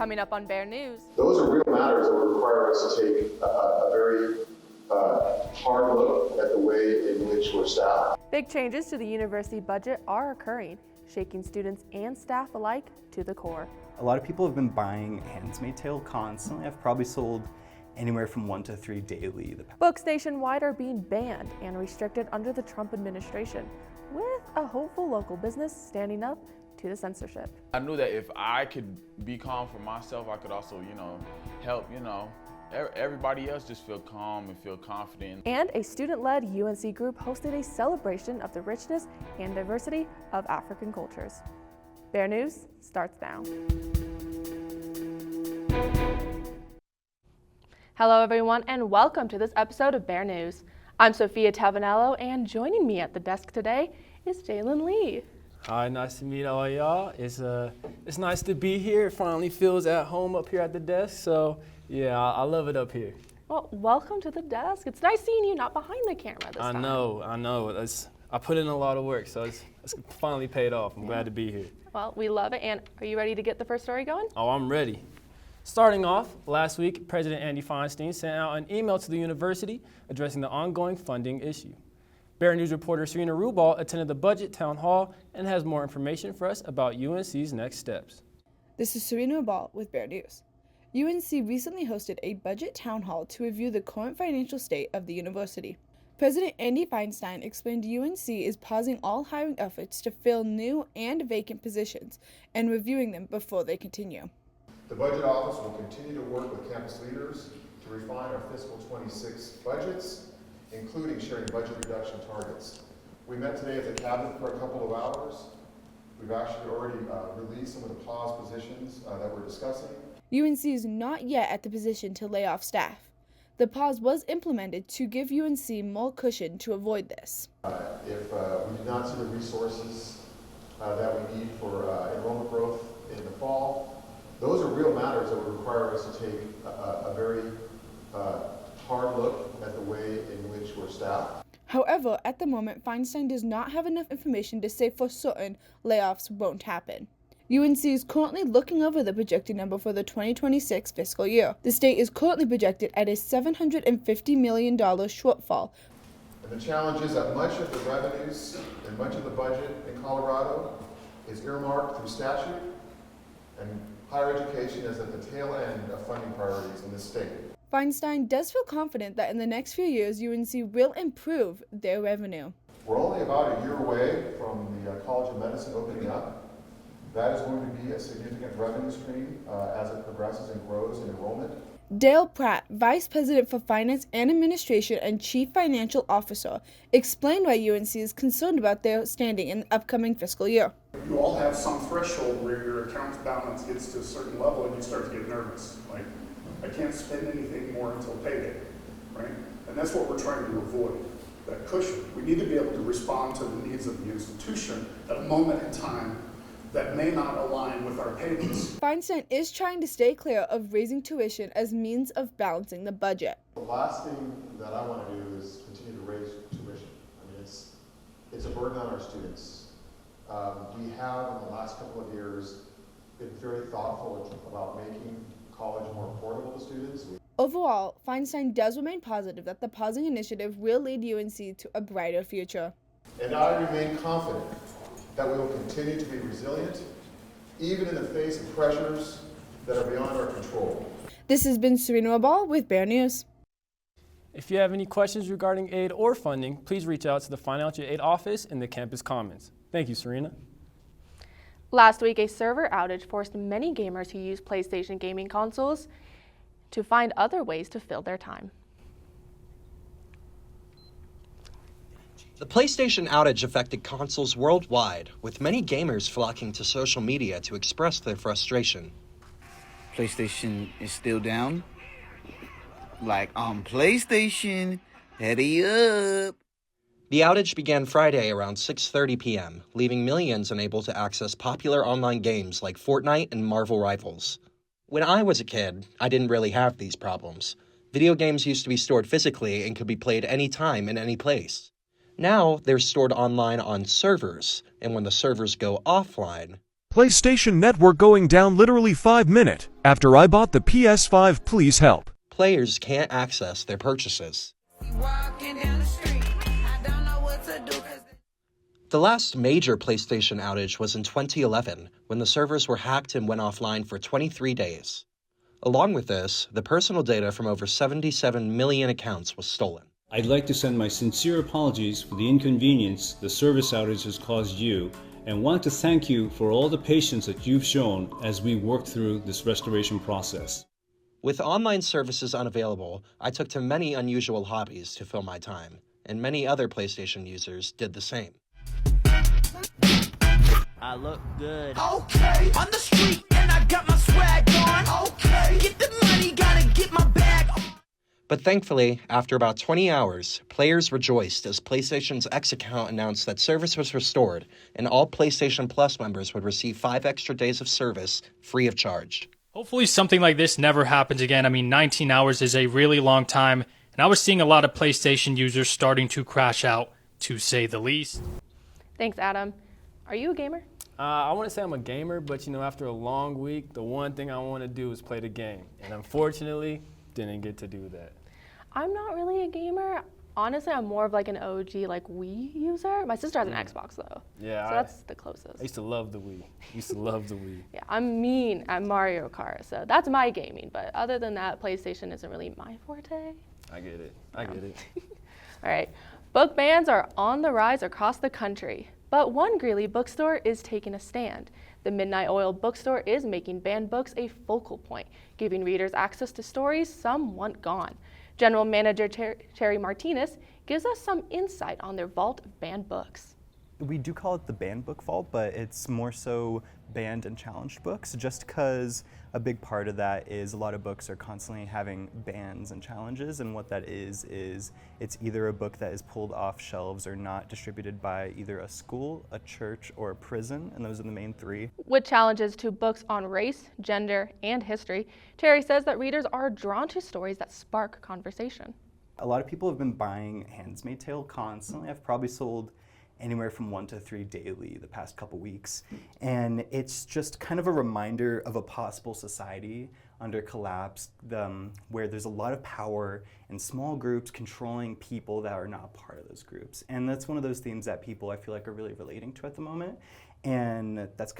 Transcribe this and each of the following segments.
Coming up on Bear News. Those are real matters that would require us to take a very hard look at the way in which we're staffed. Big changes to the university budget are occurring, shaking students and staff alike to the core. A lot of people have been buying Handmaid's Tale constantly. I've probably sold anywhere from 1 to 3 daily. Books nationwide are being banned and restricted under the Trump administration, with a hopeful local business standing up to the censorship. I knew that if I could be calm for myself, I could also, help, everybody else just feel calm and feel confident. And a student-led UNC group hosted a celebration of the richness and diversity of African cultures. Bear News starts now. Hello everyone and welcome to this episode of Bear News. I'm Sophia Tavanello and joining me at the desk today is Jalen Lee. Hi, nice to meet all y'all. It's nice to be here. It finally feels at home up here at the desk. So yeah, I love it up here. Well, welcome to the desk. It's nice seeing you not behind the camera this time. I know. I put in a lot of work, so it's finally paid off. I'm glad to be here. Well, we love it. And are you ready to get the first story going? Oh, I'm ready. Starting off, last week, President Andy Feinstein sent out an email to the university addressing the ongoing funding issue. Bear News reporter Serena Rubal attended the budget town hall and has more information for us about UNC's next steps. This is Serena Rubal with Bear News. UNC recently hosted a budget town hall to review the current financial state of the university. President Andy Feinstein explained UNC is pausing all hiring efforts to fill new and vacant positions and reviewing them before they continue. The Budget Office will continue to work with campus leaders to refine our fiscal 26 budgets, including sharing budget reduction targets. We met today at the cabinet for a couple of hours. We've actually already released some of the paused positions that we're discussing. UNC is not yet at the position to lay off staff. The pause was implemented to give UNC more cushion to avoid this. If we do not see the resources that we need for enrollment growth in the fall, those are real matters that would require us to take a very hard look at the way in which we're staffed. However, at the moment, Feinstein does not have enough information to say for certain layoffs won't happen. UNC is currently looking over the projected number for the 2026 fiscal year. The state is currently projected at a $750 million shortfall. And the challenge is that much of the revenues and much of the budget in Colorado is earmarked through statute, and higher education is at the tail end of funding priorities in this state. Feinstein does feel confident that in the next few years, UNC will improve their revenue. We're only about a year away from the College of Medicine opening up. That is going to be a significant revenue stream as it progresses and grows in enrollment. Dale Pratt, Vice President for Finance and Administration and Chief Financial Officer, explained why UNC is concerned about their standing in the upcoming fiscal year. You all have some threshold where your account balance gets to a certain level and you start to get nervous. Like, I can't spend anything more until payday, right? And that's what we're trying to avoid, that cushion. We need to be able to respond to the needs of the institution at a moment in time that may not align with our payments. Feinstein is trying to stay clear of raising tuition as means of balancing the budget. The last thing that I want to do is continue to raise tuition. I mean, it's a burden on our students. We have, in the last couple of years, been very thoughtful about making college more affordable to students. Overall, Feinstein does remain positive that the pausing initiative will lead UNC to a brighter future. And I remain confident that we will continue to be resilient, even in the face of pressures that are beyond our control. This has been Serena Rubal with Bear News. If you have any questions regarding aid or funding, please reach out to the Financial Aid Office in the campus commons. Thank you, Serena. Last week, a server outage forced many gamers who use PlayStation gaming consoles to find other ways to fill their time. The PlayStation outage affected consoles worldwide, with many gamers flocking to social media to express their frustration. PlayStation is still down? Like on PlayStation, hurry up. The outage began Friday around 6:30 p.m., leaving millions unable to access popular online games like Fortnite and Marvel Rivals. When I was a kid, I didn't really have these problems. Video games used to be stored physically and could be played anytime in any place. Now, they're stored online on servers, and when the servers go offline... PlayStation Network going down literally 5 minutes. After I bought the PS5, please help. Players can't access their purchases. The last major PlayStation outage was in 2011, when the servers were hacked and went offline for 23 days. Along with this, the personal data from over 77 million accounts was stolen. I'd like to send my sincere apologies for the inconvenience the service outage has caused you, and want to thank you for all the patience that you've shown as we worked through this restoration process. With online services unavailable, I took to many unusual hobbies to fill my time, and many other PlayStation users did the same. I look good. Okay, on the street and I got my swag on. Okay, get the money, gotta get my bag on. But thankfully, after about 20 hours, players rejoiced as PlayStation's X account announced that service was restored, and all PlayStation Plus members would receive 5 extra days of service free of charge. Hopefully something like this never happens again. I mean, 19 hours is a really long time, and I was seeing a lot of PlayStation users starting to crash out, to say the least. Thanks, Adam. Are you a gamer? I want to say I'm a gamer, but after a long week, the one thing I want to do is play the game. And unfortunately, didn't get to do that. I'm not really a gamer. Honestly, I'm more of like an OG Wii user. My sister has an Xbox though. Yeah. So that's the closest. I used to love the Wii. Yeah, I'm mean at Mario Kart, so that's my gaming. But other than that, PlayStation isn't really my forte. I get it. All right. Book bans are on the rise across the country. But one Greeley bookstore is taking a stand. The Midnight Oil bookstore is making banned books a focal point, giving readers access to stories some want gone. General Manager Cherry Martinez gives us some insight on their vault of banned books. We do call it the banned book vault, but it's more so banned and challenged books, just because a big part of that is a lot of books are constantly having bans and challenges, and what that is it's either a book that is pulled off shelves or not distributed by either a school, a church, or a prison, and those are the main three. With challenges to books on race, gender, and history, Terry says that readers are drawn to stories that spark conversation. A lot of people have been buying Handmaid's Tale constantly. I've probably sold anywhere from 1 to 3 daily the past couple weeks. And it's just kind of a reminder of a possible society under collapse where there's a lot of power and small groups controlling people that are not part of those groups. And that's one of those themes that people I feel like are really relating to at the moment. And that's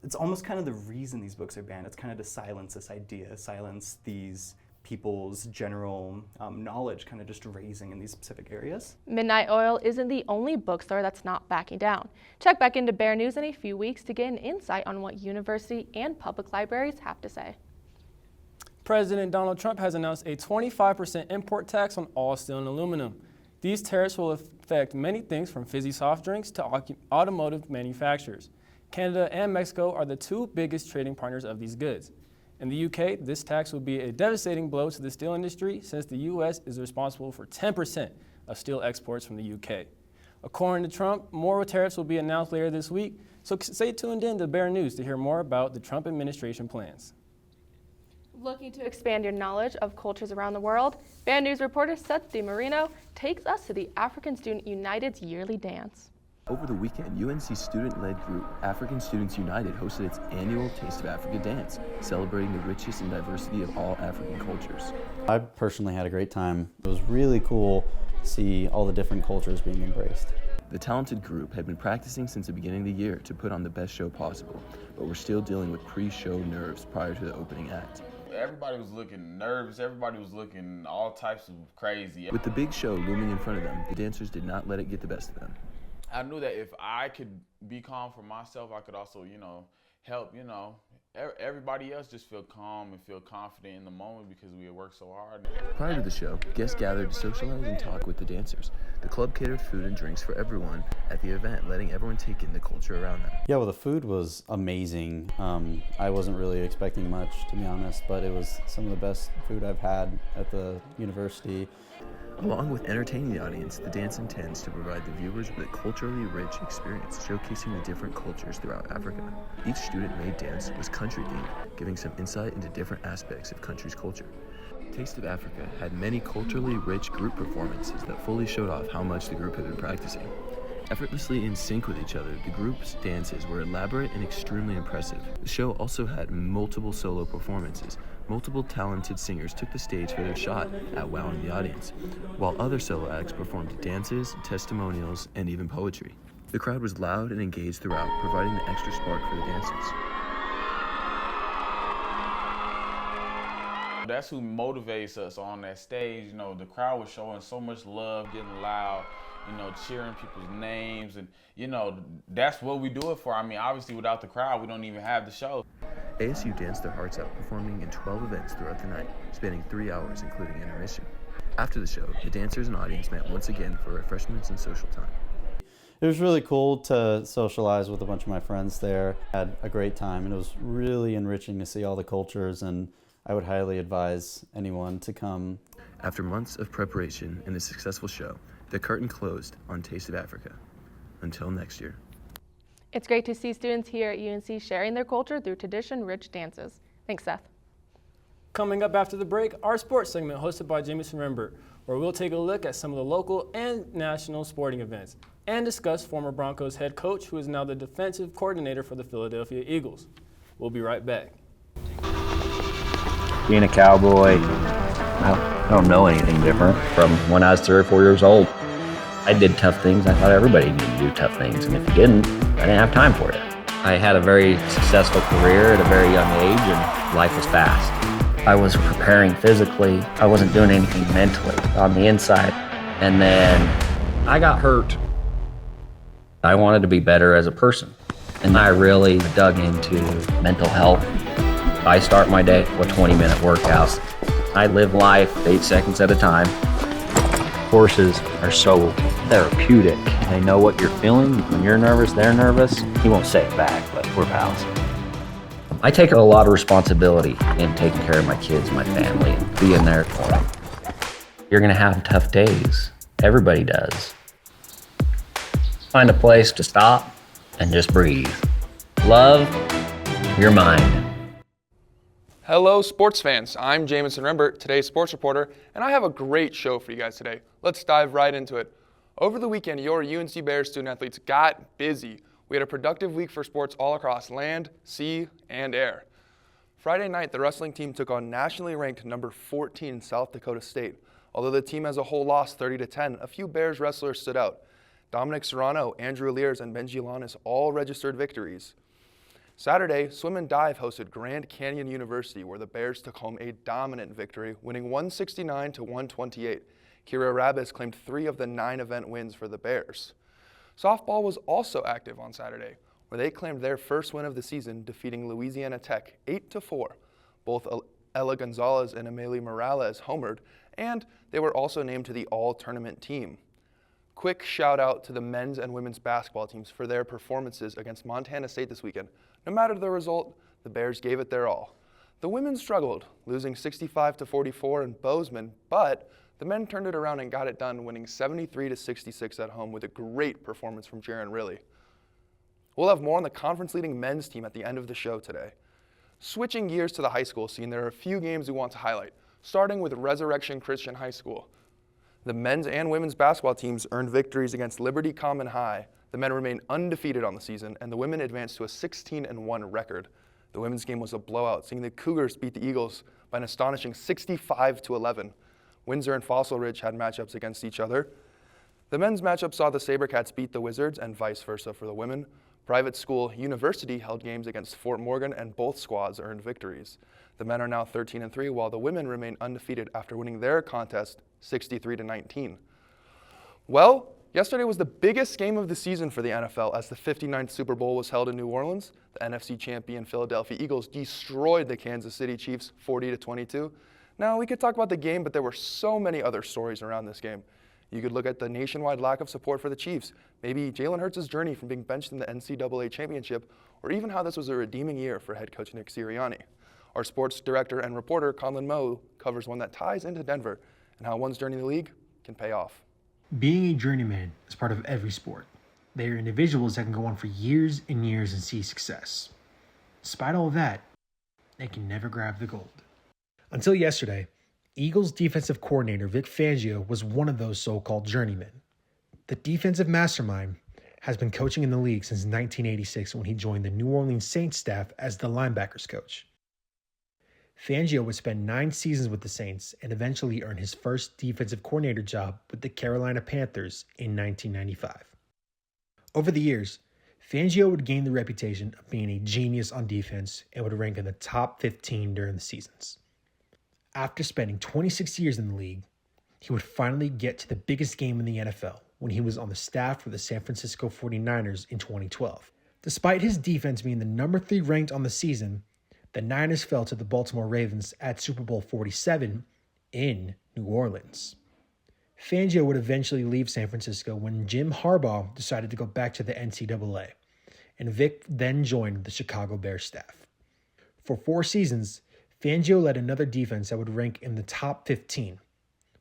it's almost kind of the reason these books are banned. It's kind of to silence this idea, silence these people's general knowledge kind of just raising in these specific areas. Midnight Oil isn't the only bookstore that's not backing down. Check back into Bear News in a few weeks to get an insight on what university and public libraries have to say. President Donald Trump has announced a 25% import tax on all steel and aluminum. These tariffs will affect many things from fizzy soft drinks to automotive manufacturers. Canada and Mexico are the two biggest trading partners of these goods. In the UK, this tax will be a devastating blow to the steel industry since the US is responsible for 10% of steel exports from the UK. According to Trump, more tariffs will be announced later this week, so stay tuned in to Bear News to hear more about the Trump administration plans. Looking to expand your knowledge of cultures around the world, Bear News reporter Seth DiMarino takes us to the African Student United's yearly dance. Over the weekend, UNC student-led group African Students United hosted its annual Taste of Africa dance, celebrating the richest and diversity of all African cultures. I personally had a great time. It was really cool to see all the different cultures being embraced. The talented group had been practicing since the beginning of the year to put on the best show possible, but were still dealing with pre-show nerves prior to the opening act. Everybody was looking nervous, everybody was looking all types of crazy. With the big show looming in front of them, the dancers did not let it get the best of them. I knew that if I could be calm for myself, I could also, help, everybody else just feel calm and feel confident in the moment because we had worked so hard. Prior to the show, guests gathered to socialize and talk with the dancers. The club catered food and drinks for everyone at the event, letting everyone take in the culture around them. Yeah, well, the food was amazing. I wasn't really expecting much, to be honest, but it was some of the best food I've had at the university. Along with entertaining the audience, the dance intends to provide the viewers with a culturally rich experience, showcasing the different cultures throughout Africa. Each student-made dance was country-themed, giving some insight into different aspects of country's culture. Taste of Africa had many culturally rich group performances that fully showed off how much the group had been practicing. Effortlessly in sync with each other, the group's dances were elaborate and extremely impressive. The show also had multiple solo performances. Multiple talented singers took the stage for their shot at wowing the audience, while other solo acts performed dances, testimonials, and even poetry. The crowd was loud and engaged throughout, providing the extra spark for the dancers. That's who motivates us on that stage. You know, the crowd was showing so much love, getting loud, you know, cheering people's names. And, you know, that's what we do it for. I mean, obviously, without the crowd, we don't even have the show. ASU danced their hearts out, performing in 12 events throughout the night, spanning 3 hours, including intermission. After the show, the dancers and audience met once again for refreshments and social time. It was really cool to socialize with a bunch of my friends there. Had a great time, and it was really enriching to see all the cultures, and I would highly advise anyone to come. After months of preparation and a successful show, the curtain closed on Taste of Africa. Until next year. It's great to see students here at UNC sharing their culture through tradition-rich dances. Thanks, Seth. Coming up after the break, our sports segment hosted by Jamison Rembert, where we'll take a look at some of the local and national sporting events and discuss former Broncos head coach who is now the defensive coordinator for the Philadelphia Eagles. We'll be right back. Being a Cowboy, I don't know anything different from when I was 3 or 4 years old. I did tough things. I thought everybody needed to do tough things, and if you didn't, I didn't have time for it. I had a very successful career at a very young age, and life was fast. I was preparing physically. I wasn't doing anything mentally on the inside, and then I got hurt. I wanted to be better as a person, and I really dug into mental health. I start my day with 20-minute workouts. I live life 8 seconds at a time. Horses are so therapeutic. They know what you're feeling. When you're nervous, they're nervous. He won't say it back, but we're pals. I take a lot of responsibility in taking care of my kids, my family, and being there for them. You're gonna have tough days. Everybody does. Find a place to stop and just breathe. Love your mind. Hello, sports fans. I'm Jamison Rembert, today's sports reporter, and I have a great show for you guys today. Let's dive right into it. Over the weekend, your UNC Bears student athletes got busy. We had a productive week for sports all across land, sea, and air. Friday night, the wrestling team took on nationally ranked number 14 South Dakota State. Although the team as a whole lost 30-10, a few Bears wrestlers stood out. Dominic Serrano, Andrew Lears, and Benji Lanis all registered victories. Saturday, Swim and Dive hosted Grand Canyon University, where the Bears took home a dominant victory, winning 169-128. Kira Rabis claimed 3 of the 9 event wins for the Bears. Softball was also active on Saturday, where they claimed their first win of the season, defeating Louisiana Tech 8-4. Both Ella Gonzalez and Amelie Morales homered, and they were also named to the all-tournament team. Quick shout out to the men's and women's basketball teams for their performances against Montana State this weekend. No matter the result, the Bears gave it their all. The women struggled, losing 65-44 in Bozeman, but the men turned it around and got it done, winning 73-66 at home with a great performance from Jaron Riley. We'll have more on the conference-leading men's team at the end of the show today. Switching gears to the high school scene, there are a few games we want to highlight, starting with Resurrection Christian High School. The men's and women's basketball teams earned victories against Liberty Common High. The men remain undefeated on the season, and the women advanced to a 16-1 record. The women's game was a blowout, seeing the Cougars beat the Eagles by an astonishing 65-11. Windsor and Fossil Ridge had matchups against each other. The men's matchup saw the SaberCats beat the Wizards and vice versa for the women. Private school University held games against Fort Morgan, and both squads earned victories. The men are now 13-3, while the women remain undefeated after winning their contest 63-19. Well, yesterday was the biggest game of the season for the NFL as the 59th Super Bowl was held in New Orleans. The NFC champion Philadelphia Eagles destroyed the Kansas City Chiefs 40-22. Now, we could talk about the game, but there were so many other stories around this game. You could look at the nationwide lack of support for the Chiefs, maybe Jalen Hurts' journey from being benched in the NCAA championship, or even how this was a redeeming year for head coach Nick Sirianni. Our sports director and reporter, Conlon Moe, covers one that ties into Denver and how one's journey in the league can pay off. Being a journeyman is part of every sport. They are individuals that can go on for years and years and see success. Despite all of that, they can never grab the gold. Until yesterday, Eagles defensive coordinator Vic Fangio was one of those so-called journeymen. The defensive mastermind has been coaching in the league since 1986 when he joined the New Orleans Saints staff as the linebackers coach. Fangio would spend 9 seasons with the Saints and eventually earn his first defensive coordinator job with the Carolina Panthers in 1995. Over the years, Fangio would gain the reputation of being a genius on defense and would rank in the top 15 during the seasons. After spending 26 years in the league, he would finally get to the biggest game in the NFL when he was on the staff for the San Francisco 49ers in 2012. Despite his defense being the number 3 ranked on the season, the Niners fell to the Baltimore Ravens at Super Bowl 47 in New Orleans. Fangio would eventually leave San Francisco when Jim Harbaugh decided to go back to the NCAA, and Vic then joined the Chicago Bears staff. For 4 seasons, Fangio led another defense that would rank in the top 15,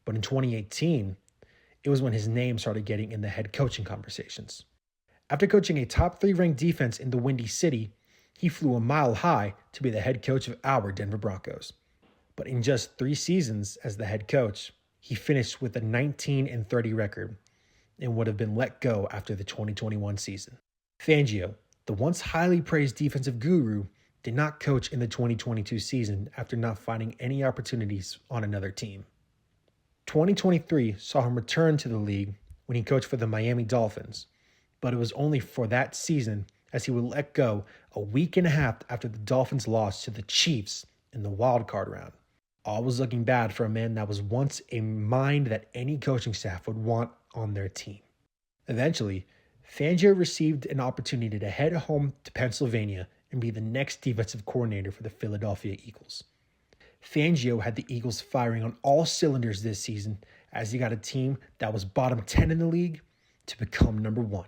but in 2018, it was when his name started getting in the head coaching conversations. After coaching a top 3 ranked defense in the Windy City, he flew a mile high to be the head coach of our Denver Broncos. But in just 3 seasons as the head coach, he finished with a 19-30 record and would have been let go after the 2021 season. Fangio, the once highly praised defensive guru, did not coach in the 2022 season after not finding any opportunities on another team. 2023 saw him return to the league when he coached for the Miami Dolphins, but it was only for that season as he would let go a week and a half after the Dolphins lost to the Chiefs in the wild card round. All was looking bad for a man that was once a mind that any coaching staff would want on their team. Eventually, Fangio received an opportunity to head home to Pennsylvania and be the next defensive coordinator for the Philadelphia Eagles. Fangio had the Eagles firing on all cylinders this season as he got a team that was bottom 10 in the league to become number 1.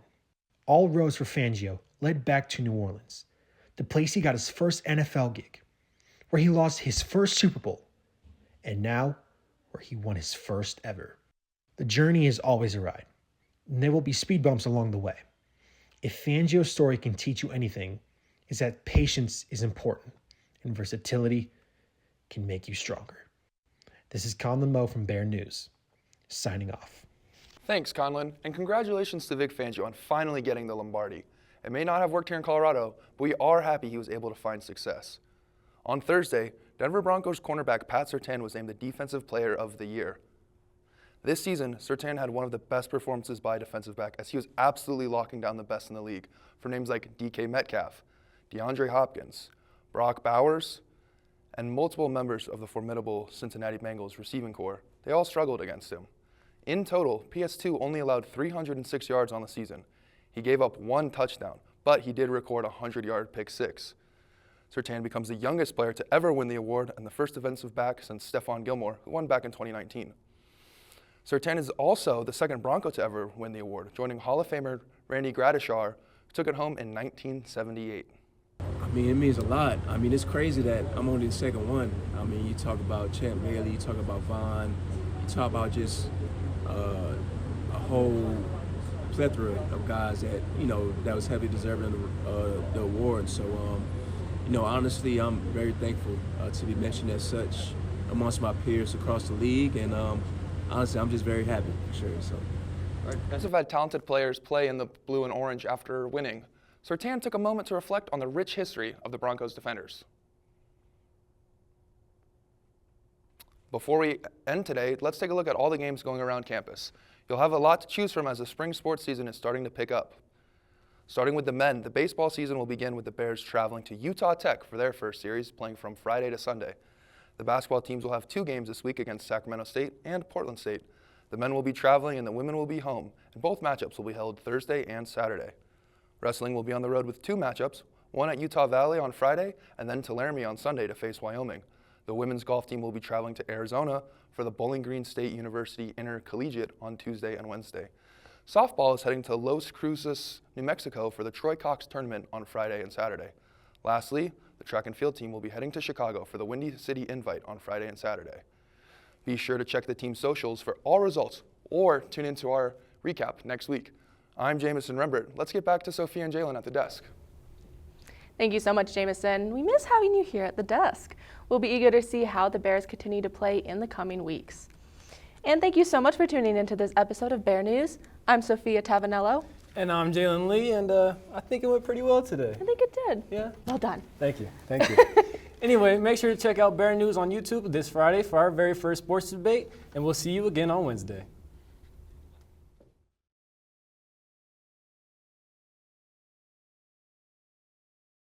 All roads for Fangio led back to New Orleans, the place he got his first NFL gig, where he lost his first Super Bowl, and now where he won his first ever. The journey is always a ride, and there will be speed bumps along the way. If Fangio's story can teach you anything, it's that patience is important, and versatility can make you stronger. This is Conlon Moe from Bear News, signing off. Thanks, Conlon, and congratulations to Vic Fangio on finally getting the Lombardi. It may not have worked here in Colorado, but we are happy he was able to find success. On Thursday, Denver Broncos cornerback Pat Surtain was named the Defensive Player of the Year. This season, Surtain had one of the best performances by a defensive back as he was absolutely locking down the best in the league for names like DK Metcalf, DeAndre Hopkins, Brock Bowers, and multiple members of the formidable Cincinnati Bengals receiving corps. They all struggled against him. In total, PS2 only allowed 306 yards on the season. He gave up 1 touchdown, but he did record a 100-yard pick 6. Surtain becomes the youngest player to ever win the award and the first defensive back since Stephon Gilmore, who won back in 2019. Surtain is also the second Bronco to ever win the award, joining Hall of Famer Randy Gradishar, who took it home in 1978. I mean, it means a lot. I mean, it's crazy that I'm only the second one. I mean, you talk about Champ Bailey, you talk about Vaughn, you talk about just a whole plethora of guys that, you know, that was heavily deserving of the award. So, you know, honestly, I'm very thankful to be mentioned as such amongst my peers across the league, and honestly, I'm just very happy, for sure. So, Right. Have had talented players play in the blue and orange after winning. Surtain took a moment to reflect on the rich history of the Broncos defenders. Before we end today, let's take a look at all the games going around campus. You'll have a lot to choose from as the spring sports season is starting to pick up. Starting with the men, the baseball season will begin with the Bears traveling to Utah Tech for their first series, playing from Friday to Sunday. The basketball teams will have 2 games this week against Sacramento State and Portland State. The men will be traveling and the women will be home, and both matchups will be held Thursday and Saturday. Wrestling will be on the road with 2 matchups, one at Utah Valley on Friday and then to Laramie on Sunday to face Wyoming. The women's golf team will be traveling to Arizona for the Bowling Green State University Intercollegiate on Tuesday and Wednesday. Softball is heading to Los Cruces, New Mexico for the Troy Cox Tournament on Friday and Saturday. Lastly, the track and field team will be heading to Chicago for the Windy City Invite on Friday and Saturday. Be sure to check the team socials for all results or tune into our recap next week. I'm Jamison Rembert. Let's get back to Sophia and Jalen at the desk. Thank you so much, Jamison. We miss having you here at the desk. We'll be eager to see how the Bears continue to play in the coming weeks. And thank you so much for tuning into this episode of Bear News. I'm Sophia Tavanello. And I'm Jalen Lee, and I think it went pretty well today. I think it did. Yeah. Well done. Thank you. Thank you. Anyway, make sure to check out Bear News on YouTube this Friday for our very first sports debate, and we'll see you again on Wednesday.